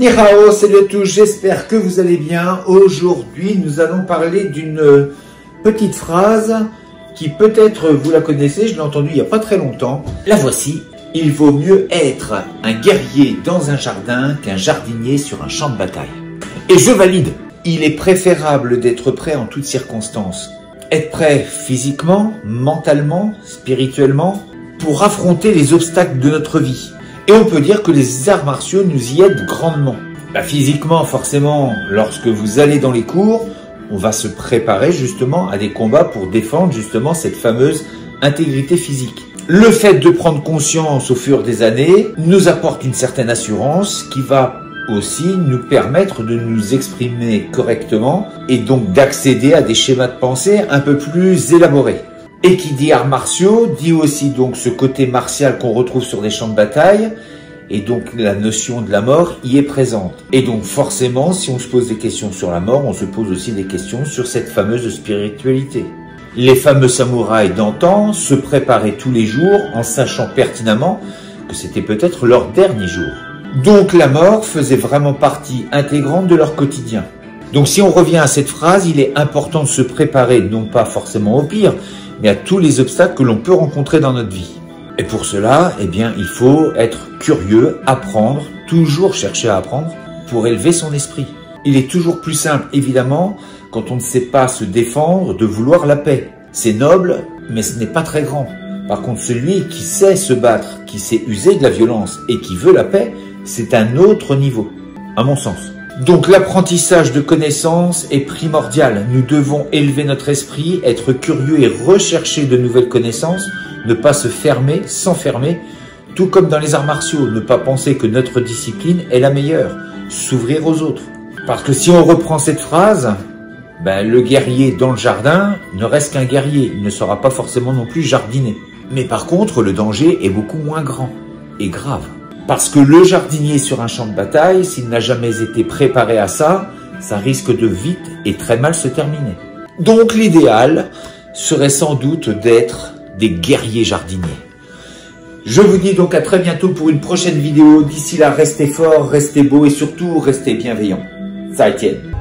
Ni hao, salut à tous, j'espère que vous allez bien. Aujourd'hui, nous allons parler d'une petite phrase qui peut-être vous la connaissez, je l'ai entendue il n'y a pas très longtemps. La voici: il vaut mieux être un guerrier dans un jardin qu'un jardinier sur un champ de bataille. Et je valide. Il est préférable d'être prêt en toutes circonstances. Être prêt physiquement, mentalement, spirituellement, pour affronter les obstacles de notre vie. Et on peut dire que les arts martiaux nous y aident grandement. Physiquement, forcément, lorsque vous allez dans les cours, on va se préparer justement à des combats pour défendre justement cette fameuse intégrité physique. Le fait de prendre conscience au fur des années nous apporte une certaine assurance qui va aussi nous permettre de nous exprimer correctement et donc d'accéder à des schémas de pensée un peu plus élaborés. Et qui dit arts martiaux, dit aussi donc ce côté martial qu'on retrouve sur des champs de bataille, et donc la notion de la mort y est présente. Et donc forcément, si on se pose des questions sur la mort, on se pose aussi des questions sur cette fameuse spiritualité. Les fameux samouraïs d'antan se préparaient tous les jours en sachant pertinemment que c'était peut-être leur dernier jour. Donc la mort faisait vraiment partie intégrante de leur quotidien. Donc si on revient à cette phrase, il est important de se préparer non pas forcément au pire, mais à tous les obstacles que l'on peut rencontrer dans notre vie. Et pour cela, il faut être curieux, apprendre, toujours chercher à apprendre pour élever son esprit. Il est toujours plus simple, évidemment, quand on ne sait pas se défendre, de vouloir la paix. C'est noble, mais ce n'est pas très grand. Par contre, celui qui sait se battre, qui sait user de la violence et qui veut la paix, c'est un autre niveau, à mon sens. Donc l'apprentissage de connaissances est primordial. Nous devons élever notre esprit, être curieux et rechercher de nouvelles connaissances, ne pas se fermer, s'enfermer, tout comme dans les arts martiaux, ne pas penser que notre discipline est la meilleure, s'ouvrir aux autres. Parce que si on reprend cette phrase, le guerrier dans le jardin ne reste qu'un guerrier, il ne sera pas forcément non plus jardinier. Mais par contre, le danger est beaucoup moins grand et grave. Parce que le jardinier sur un champ de bataille, s'il n'a jamais été préparé à ça, ça risque de vite et très mal se terminer. Donc l'idéal serait sans doute d'être des guerriers jardiniers. Je vous dis donc à très bientôt pour une prochaine vidéo. D'ici là, restez forts, restez beaux et surtout restez bienveillants. 再见。